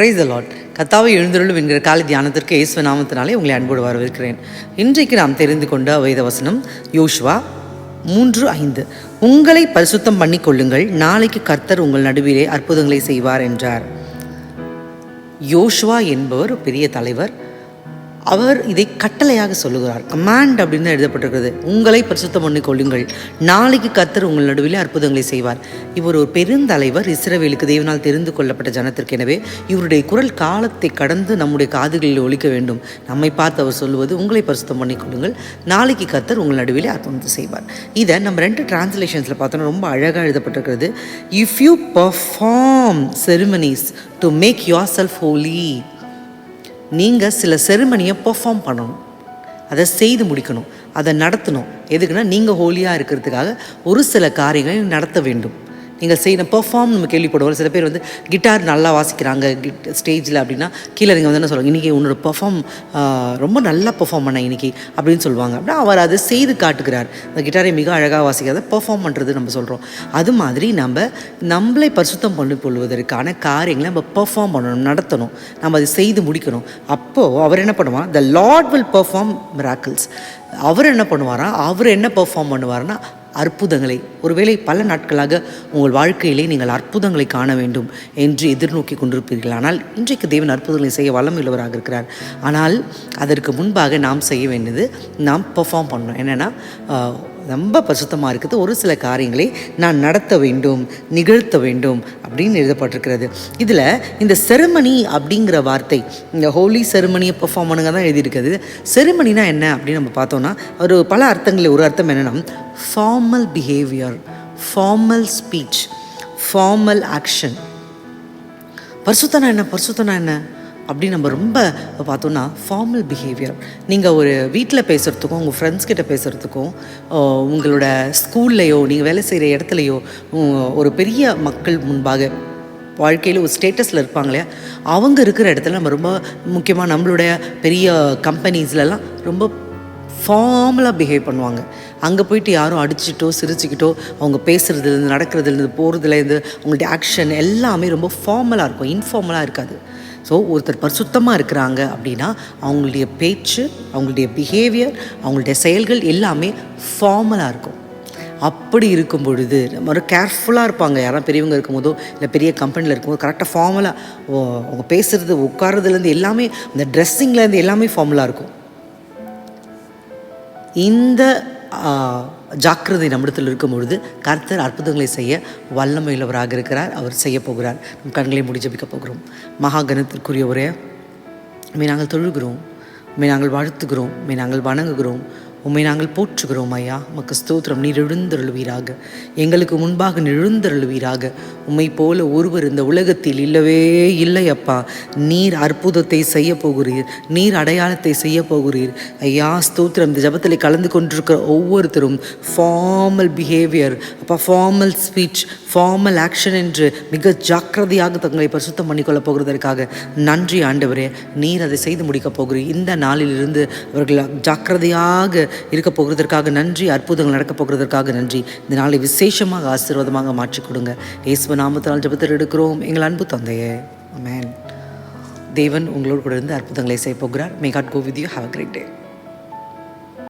Praise the Lord. கர்த்தாவே எழுந்தருளும் என்கிற காலை தியானத்திற்கு இயேசு நாமத்தினாலே உங்களை அன்போடு வரவேற்கிறேன். இன்றைக்கு நாம் தெரிந்து கொண்ட வேத வசனம் யோசுவா 3:5. உங்களை பரிசுத்தம் பண்ணி கொள்ளுங்கள், நாளைக்கு கர்த்தர் உங்கள் நடுவிலே அற்புதங்களை செய்வார் என்றார். யோசுவா என்பவர் பெரிய தலைவர். அவர் இதை கட்டளையாக சொல்லுகிறார். கமாண்ட் அப்படின்னு தான் எழுதப்பட்டிருக்கிறது. உங்களை பரிசுத்தம் பண்ணி கொள்ளுங்கள், நாளைக்கு கர்த்தர் உங்கள் நடுவில் அற்புதங்களை செய்வார். இவர் ஒரு பெருந்தலைவர், இஸ்ரவேலுக்கு தேவனால் தெரிந்து கொள்ளப்பட்ட ஜனத்திற்கு. எனவே இவருடைய குரல் காலத்தை கடந்து நம்முடைய காதுகளில் ஒலிக்க வேண்டும். நம்மை பார்த்து அவர் சொல்லுவது, உங்களை பரிசுத்தம் பண்ணி கொள்ளுங்கள், நாளைக்கு கர்த்தர் உங்கள் நடுவில் அற்புதத்தை செய்வார். இதை நம்ம 2 டிரான்ஸ்லேஷன்ஸில் பார்த்தோன்னா ரொம்ப அழகாக எழுதப்பட்டிருக்கிறது. If you perform ceremonies to make yourself holy. நீங்கள் சில செரிமனியை பெர்ஃபார்ம் பண்ணணும், அதை செய்து முடிக்கணும், அதை நடத்தணும். எதுக்குன்னா நீங்கள் ஹோலியாக இருக்கிறதுக்காக ஒரு சில காரியங்களை நடத்த வேண்டும். நீங்கள் செய்யணும். பெர்ஃபார்ம் நம்ம கேள்விப்படுவோம். சில பேர் கிட்டார் நல்லா வாசிக்கிறாங்க ஸ்டேஜில் அப்படின்னா கீழே நீங்கள் என்ன சொல்லுவாங்க, இன்றைக்கி உன்னோட பெர்ஃபார்ம் ரொம்ப நல்லா பெர்ஃபார்ம் பண்ண இன்றைக்கி அப்படின்னு சொல்லுவாங்க. அப்படின்னா அவர் அதை செய்து காட்டுகிறார். அந்த கிட்டாரை மிக அழகாக வாசிக்கிறத பெர்ஃபார்ம் பண்ணுறது நம்ம சொல்கிறோம். அது மாதிரி நம்மளை பரிசுத்தம் பண்ணி கொள்வதற்கான காரியங்களை நம்ம பெர்ஃபார்ம் பண்ணணும், நடத்தணும், நம்ம அதை செய்து முடிக்கணும். அப்போது அவர் என்ன பண்ணுவார்? த லார்ட் வில் பெர்ஃபார்ம் மிராக்கிள்ஸ். அவர் என்ன பண்ணுவாரா? அவர் என்ன பெர்ஃபார்ம் பண்ணுவார்னா அற்புதங்களை. ஒருவேளை பல நாட்களாக உங்கள் வாழ்க்கையிலே நீங்கள் அற்புதங்களை காண வேண்டும் என்று எதிர்நோக்கி கொண்டிருப்பீர்கள். ஆனால் இன்றைக்கு தேவன் அற்புதங்களை செய்ய வல்லமையுள்ளவராக இருக்கிறார். ஆனால் அதற்கு முன்பாக நாம் செய்ய வேண்டியது, நாம் பெர்ஃபார்ம் பண்ணணும். என்னென்னா ரொம்ப பரிசுத்தமாக இருக்குது, ஒரு சில காரியங்களை நான் நடத்த வேண்டும், நிகழ்த்த வேண்டும் அப்படின்னு எழுதப்பட்டிருக்கிறது. இதில் இந்த செரிமனி அப்படிங்கிற வார்த்தை, இந்த ஹோலி செரிமனியை பெர்ஃபார்ம் பண்ணுங்க தான் எழுதியிருக்கிறது. செரிமனினா என்ன அப்படின்னு நம்ம பார்த்தோன்னா ஒரு பல அர்த்தங்களில் ஒரு அர்த்தம் என்னென்னா formal behaviour, formal speech, formal action. பரிசுத்தனா என்ன அப்படின்னு நம்ம ரொம்ப பார்த்தோன்னா ஃபார்மல் பிஹேவியர். நீங்கள் ஒரு வீட்டில் பேசுகிறதுக்கும், உங்கள் ஃப்ரெண்ட்ஸ் கிட்ட பேசுகிறதுக்கும், உங்களோட ஸ்கூல்லையோ, நீங்கள் வேலை செய்கிற இடத்துலையோ, ஒரு பெரிய மக்கள் முன்பாக வாழ்க்கையில் ஒரு ஸ்டேட்டஸில் இருப்பாங்க இல்லையா, அவங்க இருக்கிற இடத்துல நம்ம ரொம்ப முக்கியமாக நம்மளுடைய பெரிய கம்பெனிஸ்லலாம் ரொம்ப ஃபார்மலாக பிஹேவ் பண்ணுவாங்க. அங்கே போயிட்டு யாரும் அடிச்சுட்டோ சிரிச்சுக்கிட்டோ அவங்க பேசுகிறதுலேருந்து, நடக்கிறதுலேருந்து, போகிறதுலேருந்து அவங்களுடைய ஆக்ஷன் எல்லாமே ரொம்ப ஃபார்மலாக இருக்கும், இன்ஃபார்மலாக இருக்காது. ஸோ ஒருத்தர் பரிசுத்தமாக இருக்கிறாங்க அப்படின்னா அவங்களுடைய பேச்சு, அவங்களுடைய பிஹேவியர், அவங்களுடைய செயல்கள் எல்லாமே ஃபார்மலாக இருக்கும். அப்படி இருக்கும் பொழுது நம்ம ஒரு கேர்ஃபுல்லாக இருப்பாங்க. யாரும் பெரியவங்க இருக்கும்போதோ இல்லை பெரிய கம்பெனியில் இருக்கும்போது கரெக்டாக ஃபார்மலாக அவங்க பேசுகிறது, உட்காரதுலேருந்து எல்லாமே, அந்த ட்ரெஸ்ஸிங்லேருந்து எல்லாமே ஃபார்மலாக இருக்கும். இந்த ஜாக்கிரதை நம்மிடத்தில் இருக்கும் பொழுது கர்த்தர் அற்புதங்களை செய்ய வல்லமையுள்ளவராக இருக்கிறார். அவர் செய்ய போகிறார். நம் கண்களை மூடி ஜெபிக்க போகிறோம். மகா கனத்திற்குரியவரே, உம்மை நாங்கள் தொழுகிறோம், உம்மை நாங்கள் வாழ்த்துகிறோம், உம்மை நாங்கள் வணங்குகிறோம், உம்மை நாங்கள் போற்றுகிறோம். ஐயா, உமக்கு ஸ்தோத்திரம். நீர் எழுந்தருளுவீராக, எங்களுக்கு முன்பாக எழுந்தருளுவீராக. உம்மை போல ஒருவர் இந்த உலகத்தில் இல்லவே இல்லை அப்பா. நீர் அற்புதத்தை செய்ய போகிறீர், நீர் அடையாளத்தை செய்ய போகிறீர். ஐயா ஸ்தோத்திரம். இந்த ஜபத்தில் கலந்து கொண்டிருக்கிற ஒவ்வொருத்தரும் ஃபார்மல் பிஹேவியர் அப்பா, ஃபார்மல் ஸ்பீச், ஃபார்மல் ஆக்ஷன் என்று மிக ஜாக்கிரதையாக தங்களை பரிசுத்தம் பண்ணிக்கொள்ள போகிறதற்காக நன்றி ஆண்டவரே. நீர் அதை செய்து முடிக்க போகிறீர். இந்த நாளிலிருந்து அவர்கள் ஜாக்கிரதையாக இருக்க போகிறதற்காக நன்றி. அற்புதங்கள் நடக்க போகிறதற்காக நன்றி. இந்த நாளை விசேஷமாக ஆசீர்வாதமாக மாற்றிக் கொடுங்க. இயேசு நாமத்தினால் ஜெபத்தில் எடுக்கிறோம் எங்கள் அன்பு தந்தையே, ஆமென். தேவன் உங்களோடு கூட இருந்து அற்புதங்களை செய்ய போகிறார். May God go with you. Have a great day.